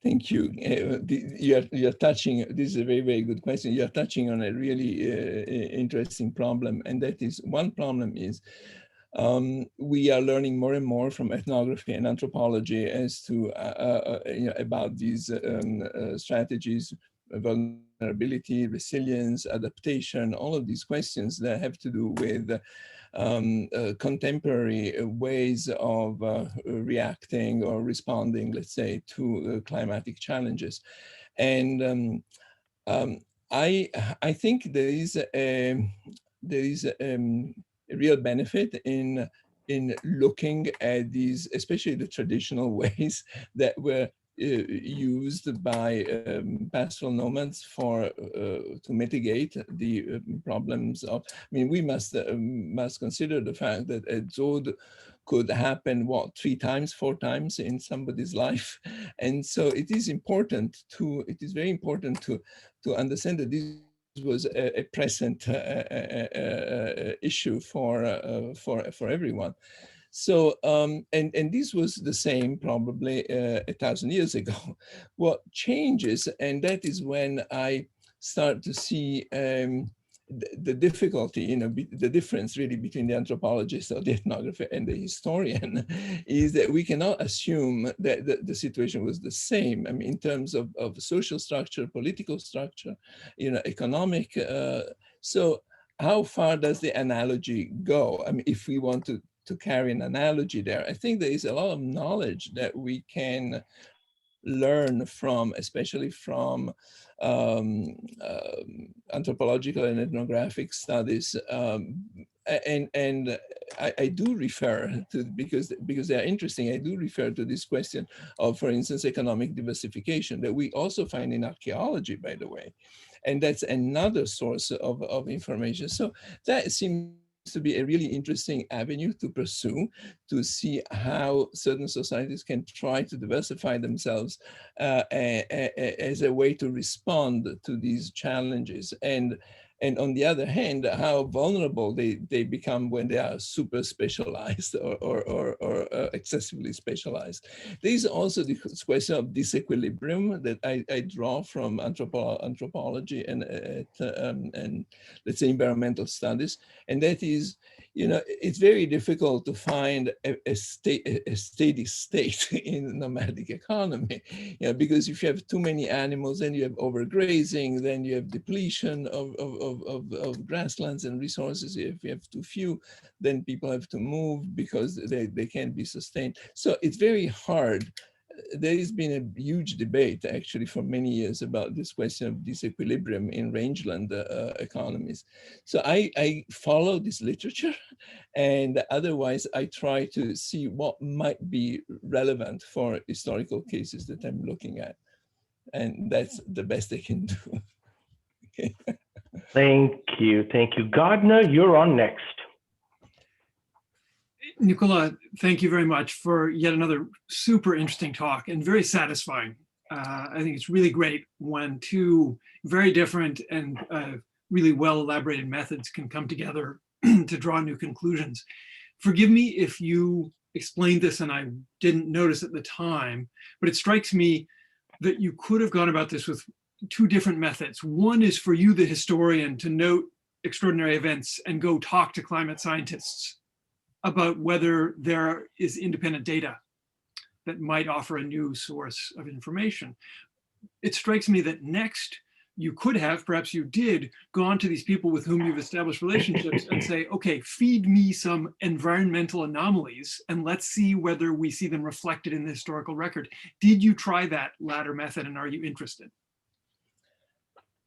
Thank you. You're touching, this is a very, very good question. You're touching on a really interesting problem. And that is, one problem is, we are learning more and more from ethnography and anthropology as to, about these strategies, vulnerability, resilience, adaptation, all of these questions that have to do with contemporary ways of reacting or responding, let's say, to climatic challenges. And I think there is a real benefit in looking at these, especially the traditional ways that were used by pastoral nomads for to mitigate the problems of. I mean, we must consider the fact that a zod could happen 3 times, 4 times in somebody's life, and so it is important to. It is very important to understand that this was a present issue for everyone. So, and this was the same probably 1,000 years ago. What changes, and that is when I start to see the difficulty, the difference really between the anthropologist or the ethnographer and the historian is that we cannot assume that the situation was the same. I mean, in terms of social structure, political structure, economic. So how far does the analogy go? I mean, if we want to carry an analogy there, I think there is a lot of knowledge that we can learn from, especially from anthropological and ethnographic studies. And I do refer to, because they are interesting, I do refer to this question of, for instance, economic diversification that we also find in archaeology, by the way. And that's another source of information. So that seems to be a really interesting avenue to pursue, to see how certain societies can try to diversify themselves as a way to respond to these challenges. And on the other hand, how vulnerable they become when they are super specialized or excessively specialized. There is also the question of disequilibrium that I draw from anthropology and let's say environmental studies, and that is, it's very difficult to find a steady state in nomadic economy, because if you have too many animals, then you have overgrazing, then you have depletion of grasslands and resources. If you have too few, then people have to move because they can't be sustained. So it's very hard. There has been a huge debate actually for many years about this question of disequilibrium in rangeland economies. So I follow this literature, and otherwise I try to see what might be relevant for historical cases that I'm looking at. And that's the best I can do. Okay. Thank you. Gardner, you're on next. Nicola, thank you very much for yet another super interesting talk and very satisfying. I think it's really great when 2 very different and really well elaborated methods can come together to draw new conclusions. Forgive me if you explained this and I didn't notice at the time, but it strikes me that you could have gone about this with 2 different methods. One is for you, the historian, to note extraordinary events and go talk to climate scientists about whether there is independent data that might offer a new source of information. It strikes me that next you could have, perhaps you did, gone to these people with whom you've established relationships and say, okay, feed me some environmental anomalies and let's see whether we see them reflected in the historical record. Did you try that latter method, and are you interested?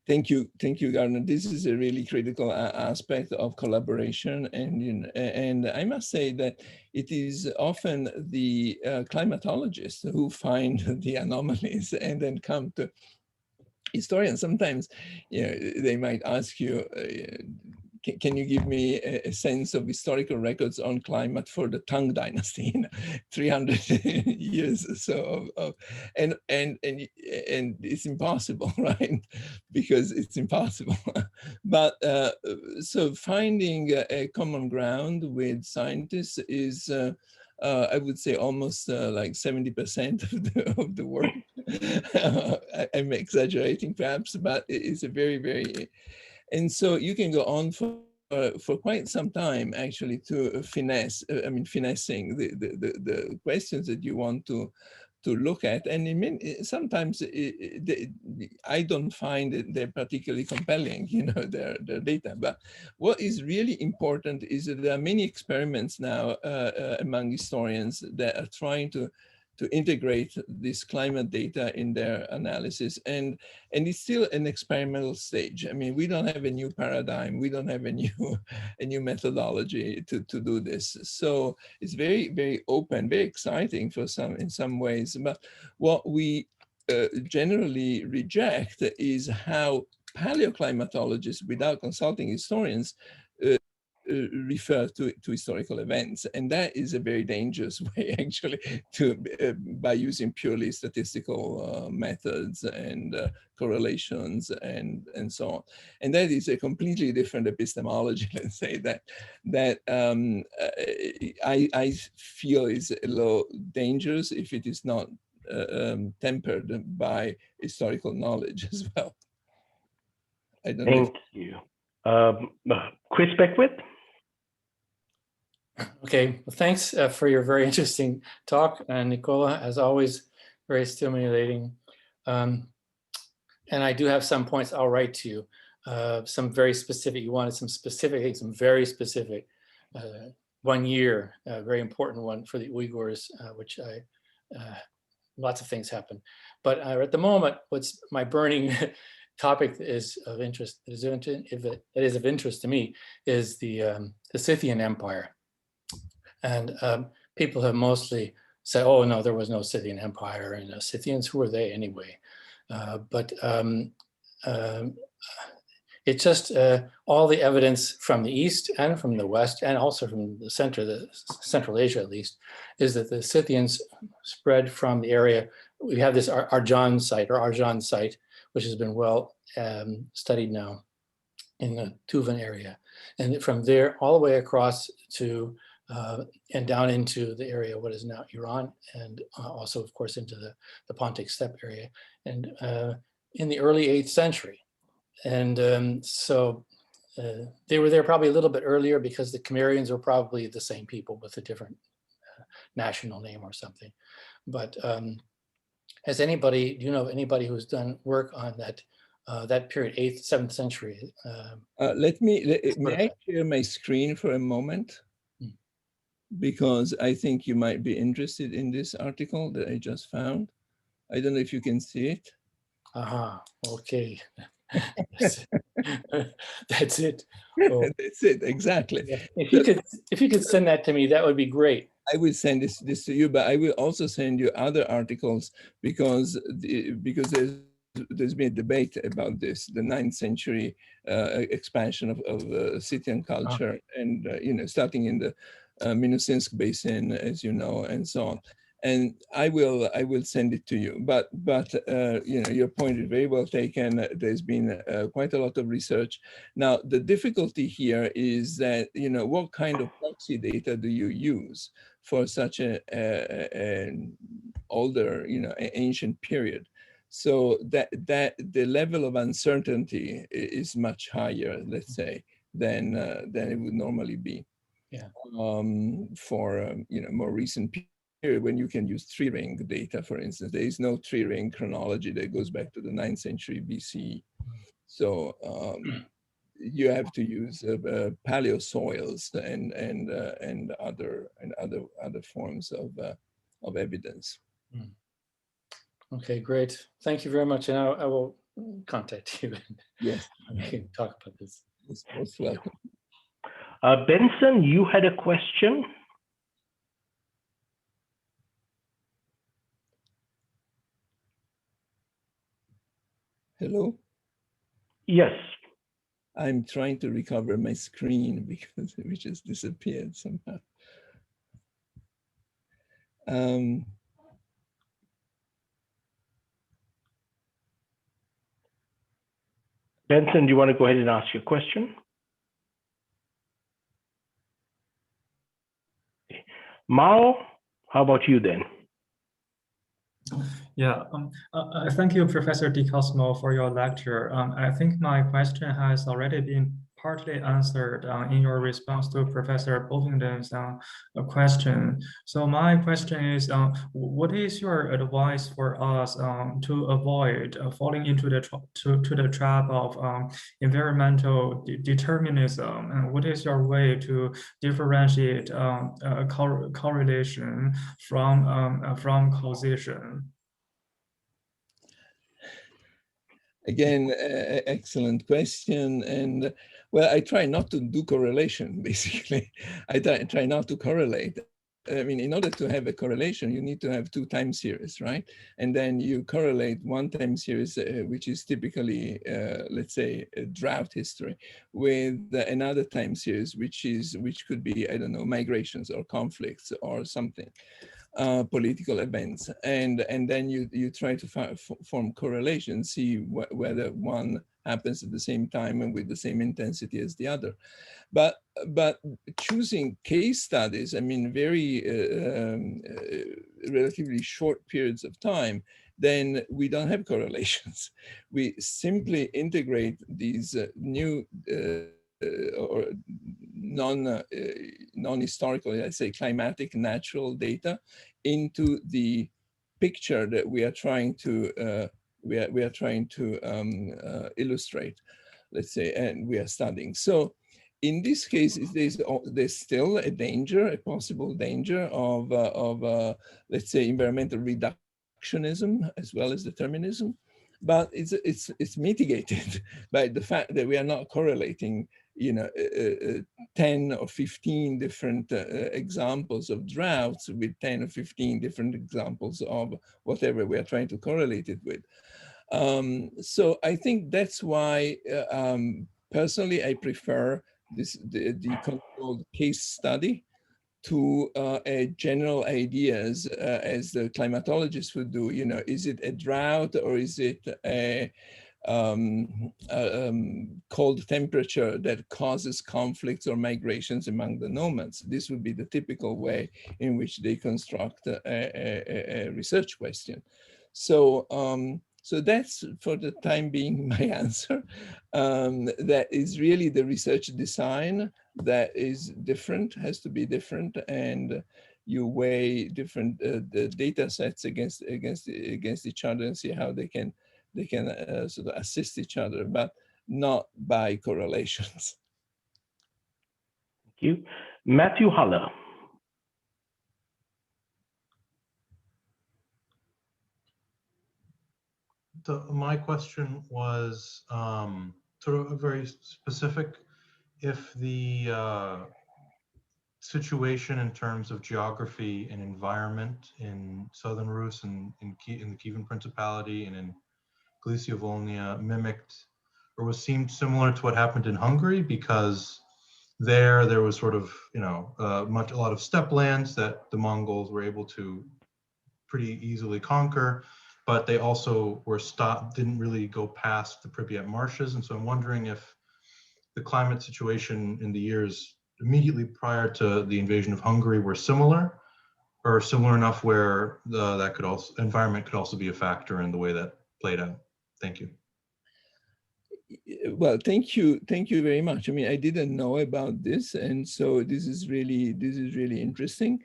Thank you, Gardner. This is a really critical aspect of collaboration, and I must say that it is often the climatologists who find the anomalies and then come to historians. Sometimes, they might ask you, can you give me a sense of historical records on climate for the Tang Dynasty, 300 years or so and it's impossible, right? Because it's impossible. But so finding a common ground with scientists is, I would say, almost like 70% of the work. I'm exaggerating perhaps, but it's a very, very, and so you can go on for quite some time actually to finessing the questions that you want to look at. And sometimes I don't find that they're particularly compelling, their data. But what is really important is that there are many experiments now among historians that are trying to integrate this climate data in their analysis. And it's still an experimental stage. I mean, we don't have a new paradigm. We don't have a new methodology to do this. So it's very, very open, very exciting in some ways. But what we generally reject is how paleoclimatologists, without consulting historians, refer to historical events. And that is a very dangerous way actually by using purely statistical methods and correlations and so on. And that is a completely different epistemology, let's say, that I feel is a little dangerous if it is not tempered by historical knowledge as well. I don't know. Thank you. Chris Beckwith? Okay, well, thanks for your very interesting talk, Nicola, as always, very stimulating. And I do have some points I'll write to you, some very specific, you wanted some specific things, some very specific. 1 year, a very important one for the Uyghurs, which lots of things happen. But at the moment, what's my burning topic is of interest, that is of interest to me, is the Scythian Empire. And people have mostly said, oh no, there was no Scythian Empire, and Scythians, who were they anyway? But it's just all the evidence from the East and from the West, and also from the Central Asia at least, is that the Scythians spread from the area. We have this Arjan site, which has been well studied now in the Tuvan area. And from there all the way across to and down into the area what is now Iran, and also of course into the Pontic steppe area, and in the early 8th century. And so they were there probably a little bit earlier because the Cimmerians were probably the same people with a different national name or something. But has anybody, do you know of anybody who's done work on that period, 8th, 7th century? May I share my screen for a moment? Because I think you might be interested in this article that I just found. I don't know if you can see it. Okay. That's it. Oh. That's it, exactly. Yeah. If you could send that to me, that would be great. I will send this to you, but I will also send you other articles because there's been a debate about this, the 9th century expansion of Scythian culture, and starting in the Minusinsk Basin, as you know, and so on. And I will send it to you. But your point is very well taken. There's been quite a lot of research. Now the difficulty here is that what kind of proxy data do you use for such an older ancient period? So that the level of uncertainty is much higher, let's say, than it would normally be. Yeah. For more recent period, when you can use tree-ring data, for instance, there is no tree-ring chronology that goes back to the 9th century BC. So you have to use paleo soils and other forms of evidence. Okay, great. Thank you very much, and I will contact you. Yes, we can talk about this. It's most welcome. Benson, you had a question? Hello? Yes. I'm trying to recover my screen because it just disappeared somehow. Benson, do you want to go ahead and ask your question? Mao, how about you then? Yeah, thank you, Professor DiCosmo, for your lecture. I think my question has already been partly answered in your response to Professor Bovingdon's question. So my question is, what is your advice for us to avoid falling into the trap of environmental determinism? And what is your way to differentiate correlation from causation? Again, excellent question. And well, I try not to do correlation, basically. I try not to correlate. I mean, in order to have a correlation, you need to have two time series, right? And then you correlate one time series, which is typically, let's say, a drought history, with another time series, which could be, I don't know, migrations or conflicts or something. Political events, and then you try to form correlations, see whether one happens at the same time and with the same intensity as the other. But choosing case studies, I mean, very relatively short periods of time, then we don't have correlations. We simply integrate these new or non-historical, I say, climatic natural data into the picture that we are trying to illustrate, let's say, and we are studying. So in this case, there's still a danger, a possible danger of let's say, environmental reductionism as well as determinism, but it's mitigated by the fact that we are not correlating, 10 or 15 different examples of droughts with 10 or 15 different examples of whatever we are trying to correlate it with. So I think that's why, personally, I prefer the controlled case study to a general ideas, as the climatologists would do. Is it a drought or is it a cold temperature that causes conflicts or migrations among the nomads? This would be the typical way in which they construct a research question. So, so that's, for the time being, my answer. That is really the research design that is different, has to be different, and you weigh different the data sets against each other and see how they can sort of assist each other, but not by correlations. Thank you. Matthew Haller. My question was sort of very specific. If the situation in terms of geography and environment in southern Rus and in the Kievan Principality and in Galicia Volhynia mimicked or seemed similar to what happened in Hungary, because there was sort of, a lot of steppe lands that the Mongols were able to pretty easily conquer, but they also were didn't really go past the Pripyat marshes. And so I'm wondering if the climate situation in the years immediately prior to the invasion of Hungary were similar, or similar enough where environment could also be a factor in the way that played out. Thank you. Well, thank you very much. I mean, I didn't know about this, and so this is really interesting.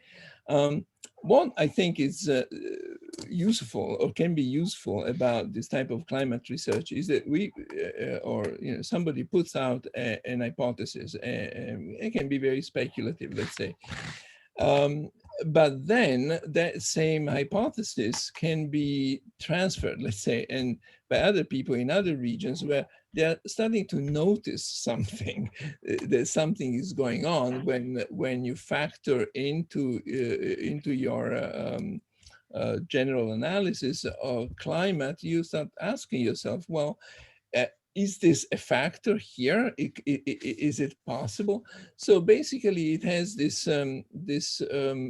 One, I think, is useful or can be useful about this type of climate research is that somebody puts out an hypothesis. It can be very speculative, let's say. But then that same hypothesis can be transferred, let's say, and by other people in other regions where they're starting to notice something, that something is going on when you factor into your general analysis of climate. You start asking yourself, well, is this a factor here? Is it possible? So basically, it has this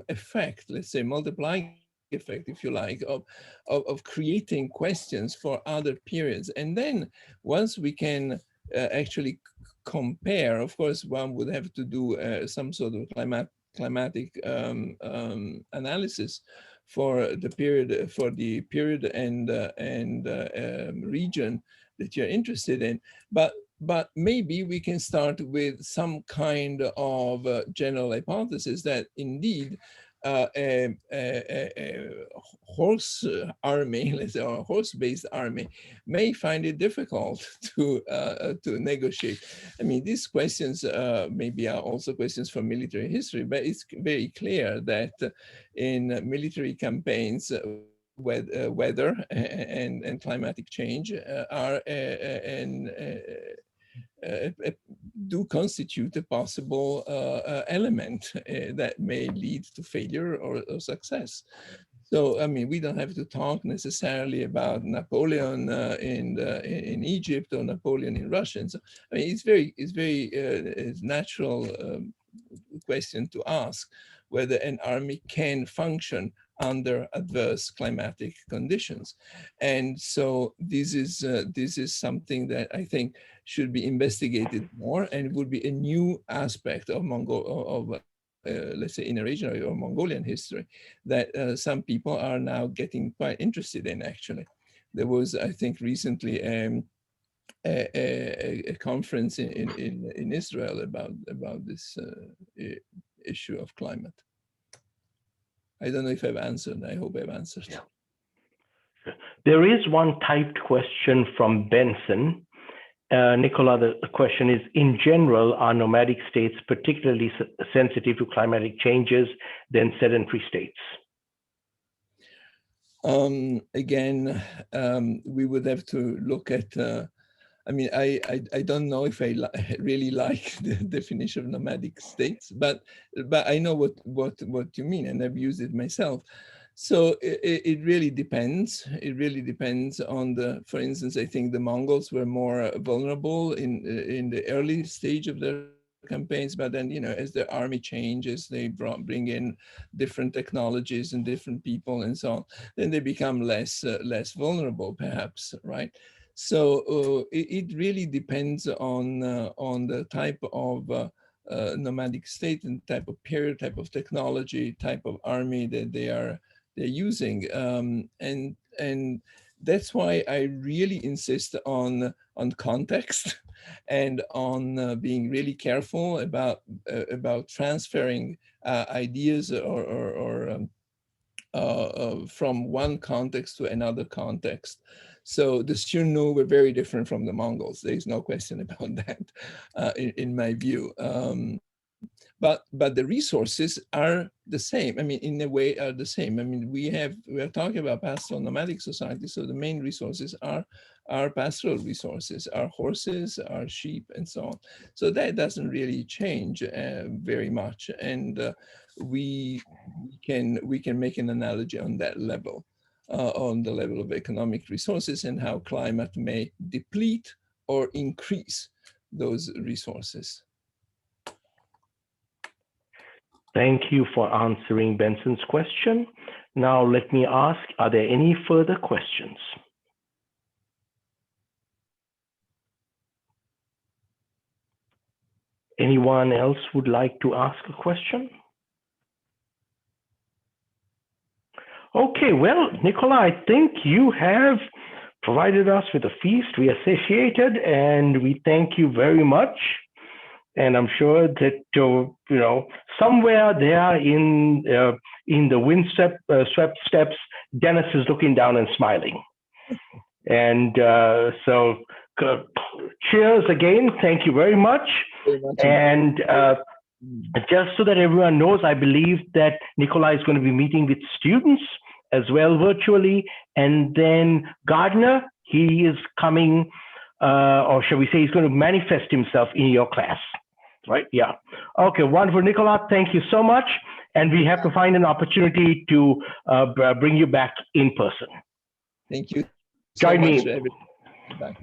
effect, let's say multiplying effect, if you like, of creating questions for other periods. And then once we can actually compare, of course, one would have to do some sort of climatic analysis for the period and region that you're interested in, but maybe we can start with some kind of general hypothesis that indeed a horse army, let's say, or a horse-based army, may find it difficult to negotiate. I mean, these questions maybe are also questions for military history, but it's very clear that in military campaigns, weather and climatic change do constitute a possible element that may lead to failure or success. So, I mean, we don't have to talk necessarily about Napoleon in Egypt or Napoleon in Russia. And so, I mean, it's very natural question to ask whether an army can function under adverse climatic conditions. And so this is something that I think should be investigated more, and would be a new aspect of let's say, Indo-Eurasian or Mongolian history that some people are now getting quite interested in, actually. There was, I think, recently a conference in Israel about this issue of climate. I don't know if I've answered. I hope I've answered. Yeah. There is one typed question from Benson. Nicola, the question is, in general, are nomadic states particularly sensitive to climatic changes than sedentary states? Again, we would have to look at, I mean, I don't know if I really like the definition of nomadic states, but I know what you mean, and I've used it myself. So it really depends. It really depends on for instance, I think the Mongols were more vulnerable in the early stage of their campaigns, but then, you know, as the army changes, they bring in different technologies and different people and so on, then they become less vulnerable, perhaps, right? So it really depends on the type of nomadic state and type of period, type of technology, type of army that they're using, and that's why I really insist on context and on being really careful about transferring ideas or from one context to another context. So the Xiongnu were very different from the Mongols. There's no question about that, in my view. But the resources are the same. I mean, in a way, are the same. I mean, we are talking about pastoral nomadic society, so the main resources are pastoral resources, our horses, our sheep, and so on. So that doesn't really change very much, and we can make an analogy on that level, on the level of economic resources and how climate may deplete or increase those resources. Thank you for answering Benson's question. Now let me ask, are there any further questions? Anyone else would like to ask a question? Okay, well, Nicola, I think you have provided us with a feast. We are satiated, and we thank you very much. And I'm sure that, you know, somewhere there in the windswept steps, Dennis is looking down and smiling. And so cheers again. Thank you very much. And just so that everyone knows, I believe that Nicola is going to be meeting with students as well virtually. And then Gardner, he is coming, or shall we say, he's going to manifest himself in your class. Right? Yeah. Okay, wonderful. Nicola, thank you so much. And we have to find an opportunity to bring you back in person. Thank you. Join me. Bye.